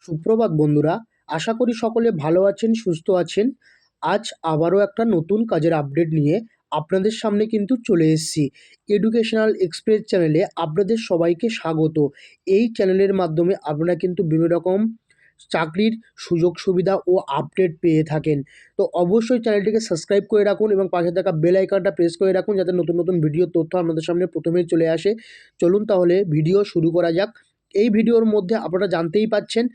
সুপ্রভাত বন্ধুরা, আশা করি সকলে ভালো আছেন, সুস্থ আছেন। আজ আবারও একটা নতুন কাজের আপডেট নিয়ে আপনাদের সামনে কিন্তু চলে এসেছি। এডুকেশনাল এক্সপ্রেস চ্যানেলে আপনাদের সবাইকে স্বাগত। এই চ্যানেলের মাধ্যমে আপনারা কিন্তু বিভিন্ন রকম চাকরির সুযোগ সুবিধা ও আপডেট পেয়ে থাকেন। তো অবশ্যই চ্যানেলটিকে সাবস্ক্রাইব করে রাখুন এবং পাশে থাকা বেল আইকনটা প্রেস করে রাখুন, যাতে নতুন নতুন ভিডিও তথ্য আপনাদের সামনে প্রথমেই চলে আসে। চলুন তাহলে ভিডিও শুরু করা যাক। এই ভিডিওর মধ্যে আপনারা জানতেই পাচ্ছেন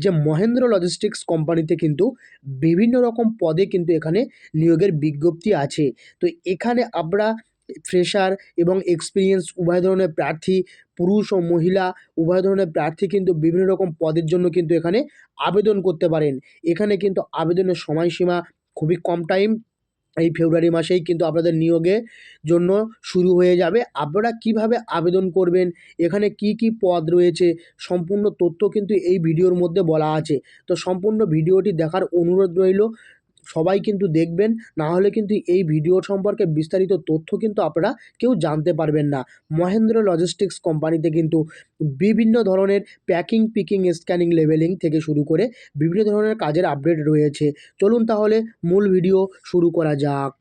যে মহেন্দ্র লজিস্টিক্স কোম্পানিতে কিন্তু বিভিন্ন রকম পদে কিন্তু এখানে নিয়োগের বিজ্ঞপ্তি আছে। তো এখানে আমরা ফ্রেশার এবং এক্সপিরিয়েন্স উভয় ধরনের প্রার্থী, পুরুষ ও মহিলা উভয় ধরনের প্রার্থী কিন্তু বিভিন্ন রকম পদের জন্য কিন্তু এখানে আবেদন করতে পারেন। এখানে কিন্তু আবেদনের সময়সীমা খুবই কম টাইম, এই ফেব্রুয়ারি মাসেই কিন্তু আপনাদের নিয়োগের জন্য শুরু হয়ে যাবে। আপনারা কিভাবে আবেদন করবেন, এখানে কি কি পদ রয়েছে, সম্পূর্ণ তথ্য কিন্তু এই ভিডিওর মধ্যে বলা আছে। তো সম্পূর্ণ ভিডিওটি দেখার অনুরোধ রইল। সবাই কিন্তু দেখবেন, না হলে কিন্তু এই ভিডিও সম্পর্কে বিস্তারিত তথ্য কিন্তু আপনারা কেউ জানতে পারবেন না। মহেন্দ্র লজিস্টিক্স কোম্পানিতে কিন্তু বিভিন্ন ধরনের প্যাকিং, পিকিং, স্ক্যানিং, লেবেলিং থেকে শুরু করে বিভিন্ন ধরনের কাজের আপডেট রয়েছে। চলুন তাহলে মূল ভিডিও শুরু করা যাক।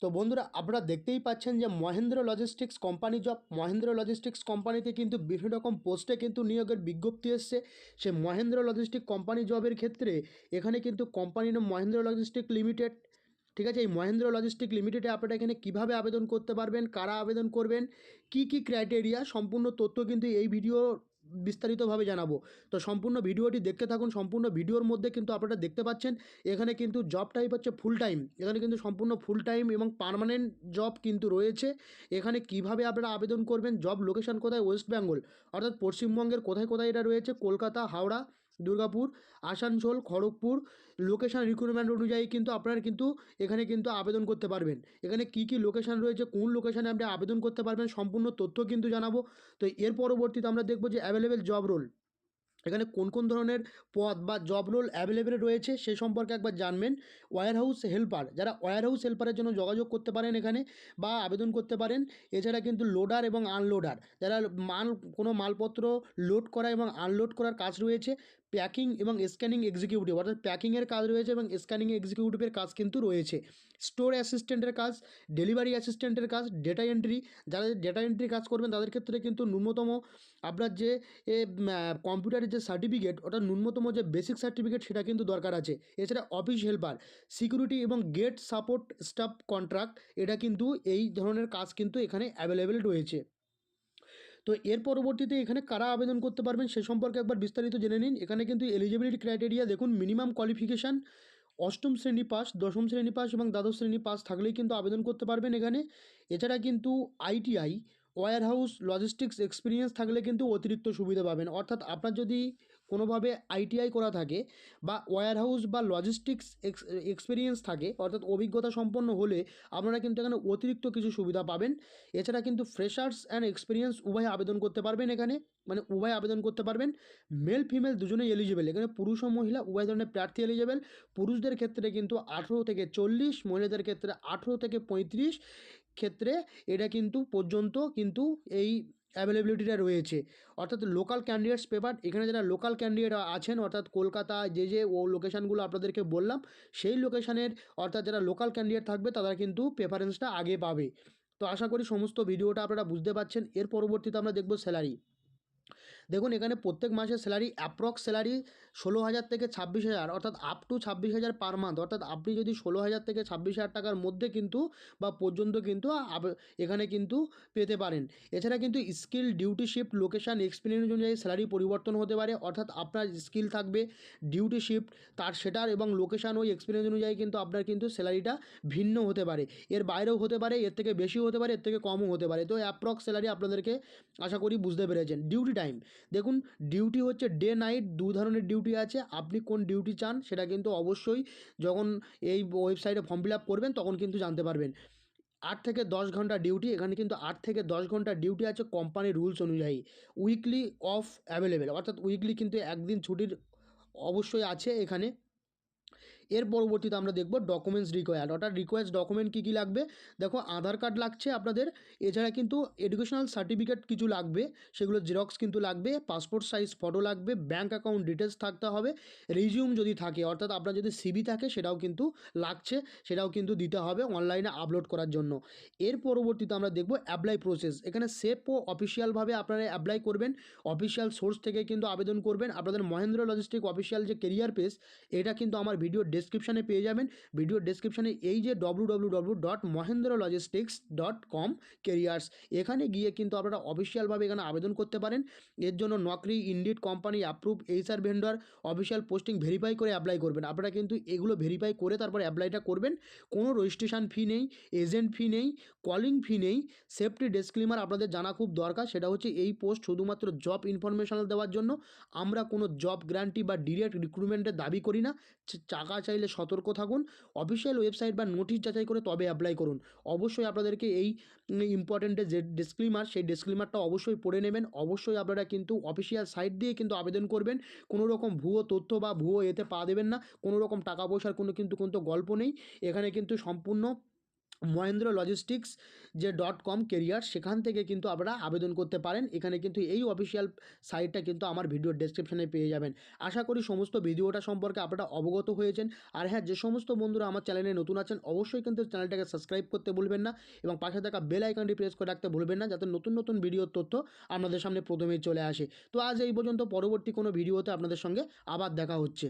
তো বন্ধুরা, আপনারা দেখতেই পাচ্ছেন যে Mahendra logistics company job, Mahendra logistics কোম্পানিতে কিন্তু বিভিন্ন রকম পোস্টে কিন্তু নিয়োগের বিজ্ঞপ্তি এসছে। সে মহেন্দ্র লজিস্টিক কোম্পানি জবের ক্ষেত্রে এখানে কিন্তু কোম্পানির নাম মহেন্দ্র লজিস্টিক লিমিটেড। ঠিক আছে, এই মহেন্দ্র লজিস্টিক লিমিটেডে আপনারা এখানে কিভাবে আবেদন করতে পারবেন, কারা আবেদন করবেন, কি কি ক্রাইটেরিয়া, সম্পূর্ণ তথ্য কিন্তু এই ভিডিও বিস্তারিতভাবে জানাবো। তো সম্পূর্ণ ভিডিওটি দেখতে থাকুন। সম্পূর্ণ ভিডিওর মধ্যে কিন্তু আপনারা দেখতে পাচ্ছেন এখানে কিন্তু জব টাইপ হচ্ছে ফুল টাইম। এখানে কিন্তু সম্পূর্ণ ফুল টাইম এবং পার্মানেন্ট জব কিন্তু রয়েছে। এখানে কিভাবে আপনারা আবেদন করবেন, জব লোকেশন কোথায়, ওয়েস্ট বেঙ্গল অর্থাৎ পশ্চিমবঙ্গের কোথায় কোথায় এটা রয়েছে, কলকাতা, হাওড়া, দুর্গাপুর, আসানসোল, খড়গপুর, লোকেশন রিক্রুটমেন্ট অনুযায়ী কিন্তু আপনারা কিন্তু এখানে কিন্তু আবেদন করতে পারবেন। এখানে কি কি লোকেশন রয়েছে, কোন লোকেশনে আপনি আবেদন করতে পারবেন, সম্পূর্ণ তথ্য কিন্তু জানাবো। তো এর পরবর্তীতে আমরা দেখব যে অ্যাভেলেবেল জব রোল, এখানে কোন কোন ধরনের পদ বা জব রোল অ্যাভেলেবেল রয়েছে সে সম্পর্কে একবার জানবেন। ওয়্যারহাউস হেল্পার, যারা ওয়্যারহাউস হেল্পারের জন্য যোগাযোগ করতে পারেন এখানে বা আবেদন করতে পারেন। এছাড়া কিন্তু লোডার এবং আনলোডার, যারা কোনো মালপত্র লোড করা এবং আনলোড করার কাজ রয়েছে। প্যাকিং এবং স্ক্যানিং এক্সিকিউটিভ, অর্থাৎ প্যাকিংয়ের কাজ রয়েছে এবং স্ক্যানিং এক্সিকিউটিভের কাজ কিন্তু রয়েছে। স্টোর অ্যাসিস্ট্যান্টের কাজ, ডেলিভারি অ্যাসিস্ট্যান্টের কাজ, ডেটা এন্ট্রি, যারা ডেটা এন্ট্রি কাজ করবেন তাদের ক্ষেত্রে কিন্তু ন্যূনতম আপনার যে কম্পিউটারের যে সার্টিফিকেট, ওটা ন্যূনতম যে বেসিক সার্টিফিকেট সেটা কিন্তু দরকার আছে। এছাড়া অফিস হেল্পার, সিকিউরিটি এবং গেট সাপোর্ট স্টাফ কন্ট্রাক্ট, এটা কিন্তু এই ধরনের কাজ কিন্তু এখানে অ্যাভেলেবেল রয়েছে। তো এর পরবর্তীতে এখানে কারা আবেদন করতে পারবেন সে সম্পর্কে একবার বিস্তারিত জেনে নিন। এখানে কিন্তু এলিজিবিলিটি ক্রাইটেরিয়া দেখুন, মিনিমাম কোয়ালিফিকেশান অষ্টম শ্রেণী পাস, দশম শ্রেণী পাস এবং দ্বাদশ শ্রেণী পাস থাকলেই কিন্তু আবেদন করতে পারবেন এখানে। এছাড়া কিন্তু আইটিআই, ওয়্যারহাউস লজিস্টিক্স এক্সপিরিয়েন্স থাকলে কিন্তু অতিরিক্ত সুবিধা পাবেন। অর্থাৎ আপনার যদি কোনোভাবে আইটিআই করা থাকে বা ওয়্যারহাউস বা লজিস্টিক্স এক্সপিরিয়েন্স থাকে, অর্থাৎ অভিজ্ঞতা সম্পন্ন হলে আপনারা কিন্তু এখানে অতিরিক্ত কিছু সুবিধা পাবেন। এছাড়া কিন্তু ফ্রেশার্স অ্যান্ড এক্সপিরিয়েন্স উভয় আবেদন করতে পারবেন এখানে, মানে উভয় আবেদন করতে পারবেন। মেল ফিমেল দুজনেই এলিজিবেল, এখানে পুরুষ ও মহিলা উভয় ধরনের প্রার্থী এলিজিবেল। পুরুষদের ক্ষেত্রে কিন্তু 18 থেকে 40, মহিলাদের ক্ষেত্রে 18 থেকে 35 ক্ষেত্রে এটা কিন্তু পর্যন্ত কিন্তু এই অ্যাভেলেবিলিটিটা রয়েছে। অর্থাৎ লোকাল ক্যান্ডিডেটস পেপার, এখানে যারা লোকাল ক্যান্ডিডেট আছেন অর্থাৎ কলকাতা যে ও লোকেশানগুলো আপনাদেরকে বললাম সেই লোকেশানের, অর্থাৎ যারা লোকাল ক্যান্ডিডেট থাকবে তারা কিন্তু প্রেফারেন্সটা আগে পাবে। তো আশা করি সমস্ত ভিডিওটা আপনারা বুঝতে পারছেন। এর পরবর্তীতে আমরা দেখব স্যালারি। দেখুন এখানে প্রত্যেক মাসে স্যালারি অ্যাপ্রক্স স্যালারি 16,000 থেকে 26,000, অর্থাৎ আপ টু 26,000 পার মান্থ। অর্থাৎ আপনি যদি 16,000 থেকে 26,000 টাকার মধ্যে কিন্তু বা পর্যন্ত কিন্তু এখানে কিন্তু পেতে পারেন। এছাড়া কিন্তু skill, duty shift, location, experience অনুযায়ী স্যালারি পরিবর্তন হতে পারে। অর্থাৎ আপনার স্কিল থাকবে, ডিউটি শিফট সেটার এবং লোকেশান ওই এক্সপিরিয়েন্স অনুযায়ী কিন্তু আপনার কিন্তু স্যালারিটা ভিন্ন হতে পারে। এর বাইরেও হতে পারে, এর থেকে বেশিও হতে পারে, এর থেকে কমও হতে পারে। তো অ্যাপ্রক্স স্যালারি আপনাদেরকে আশা করি বুঝতে পেরেছেন। ডিউটি টাইম দেখুন, ডিউটি হচ্ছে ডে নাইট, দু ধরনের ডিউটি আছে। আপনি কোন ডিউটি চান সেটা কিন্তু অবশ্যই যখন এই ওয়েবসাইটে ফর্ম ফিল আপ করবেন তখন কিন্তু জানতে পারবেন। 8 থেকে 10 ঘন্টা ডিউটি, এখানে কিন্তু 8 থেকে 10 ঘন্টা ডিউটি আছে কোম্পানির রুলস অনুযায়ী। উইকলি অফ অ্যাভেলেবেল, অর্থাৎ উইকলি কিন্তু একদিন ছুটির অবশ্যই আছে এখানে। এর পরবর্তীতে আমরা দেখব ডকুমেন্টস রিকোয়ার্ড, অর্থাৎ রিকোয়ার্ড ডকুমেন্ট কী কী লাগবে। দেখো আধার কার্ড লাগছে আপনাদের, এছাড়া কিন্তু এডুকেশনাল সার্টিফিকেট কিছু লাগবে, সেগুলো জেরক্স কিন্তু লাগবে, পাসপোর্ট সাইজ ফটো লাগবে, ব্যাঙ্ক অ্যাকাউন্ট ডিটেলস থাকতে হবে, রিজিউম যদি থাকে অর্থাৎ আপনার যদি সিভি থাকে সেটাও কিন্তু লাগছে, সেটাও কিন্তু দিতে হবে অনলাইনে আপলোড করার জন্য। এর পরবর্তীতে আমরা দেখব অ্যাপ্লাই প্রসেস। এখানে সেফ ও অফিসিয়ালভাবে আপনারা অ্যাপ্লাই করবেন, অফিসিয়াল সোর্স থেকে কিন্তু আবেদন করবেন। আপনাদের মহেন্দ্র লজিস্টিক অফিসিয়াল যে কেরিয়ার পেজ, এটা কিন্তু আমার ভিডিও ডেসক্রিপশানে পেয়ে যাবেন। ভিডিও ডেসক্রিপশানে এই যে www.mahendralogistics.com কেরিয়ার্স, এখানে গিয়ে কিন্তু আপনারা অফিসিয়ালভাবে এখানে আবেদন করতে পারেন। এর জন্য Naukri, Indeed company approve, HR vendor, official posting verify করে অ্যাপ্লাই করবেন। আপনারা কিন্তু এগুলো ভেরিফাই করে তারপর অ্যাপ্লাইটা করবেন। কোনো রেজিস্ট্রেশন ফি নেই, এজেন্ট ফি নেই, কলিং ফি নেই। সেফটি ডিসক্লেমার আপনাদের জানা খুব দরকার, সেটা হচ্ছে এই পোস্ট শুধুমাত্র জব ইনফরমেশনাল দেওয়ার জন্য। আমরা কোনো জব গ্যারান্টি বা ডিরেক্ট রিক্রুটমেন্টের দাবি করি না। টাকা চাইলে সতর্ক থাকুন, অফিসিয়াল ওয়েবসাইট বা নোটিশ যাচাই করে তবে অ্যাপ্লাই করুন। অবশ্যই আপনাদেরকে এই ইম্পর্টেন্টের যে ডিসক্লেমার, সেই ডিসক্লেমারটা অবশ্যই পড়ে নেবেন। অবশ্যই আপনারা কিন্তু অফিসিয়াল সাইট দিয়ে কিন্তু আবেদন করবেন। কোনো রকম ভুয়ো তথ্য বা ভুয়ো এতে পা দেবেন না। কোনো রকম টাকা পয়সার কিন্তু গল্প নেই এখানে, কিন্তু সম্পূর্ণ মহেন্দ্র লজিস্টিক্স যে .com কেরিয়ার, সেখান থেকে কিন্তু আপনারা আবেদন করতে পারেন। এখানে কিন্তু এই অফিসিয়াল সাইটটা কিন্তু আমার ভিডিওর ডেসক্রিপশনে পেয়ে যাবেন। আশা করি সমস্ত ভিডিওটা সম্পর্কে আপনারা অবগত হয়েছেন। আর হ্যাঁ, যে সমস্ত বন্ধুরা আমার চ্যানেলে নতুন আছেন অবশ্যই কিন্তু চ্যানেলটাকে সাবস্ক্রাইব করতে ভুলবেন না এবং পাশে থাকা বেল আইকনটি প্রেস করে রাখতে ভুলবেন না, যাতে নতুন নতুন ভিডিওর তথ্য আপনাদের সামনে প্রথমেই চলে আসে। তো আজ এই পর্যন্ত, পরবর্তী কোনো ভিডিওতে আপনাদের সঙ্গে আবার দেখা হচ্ছে।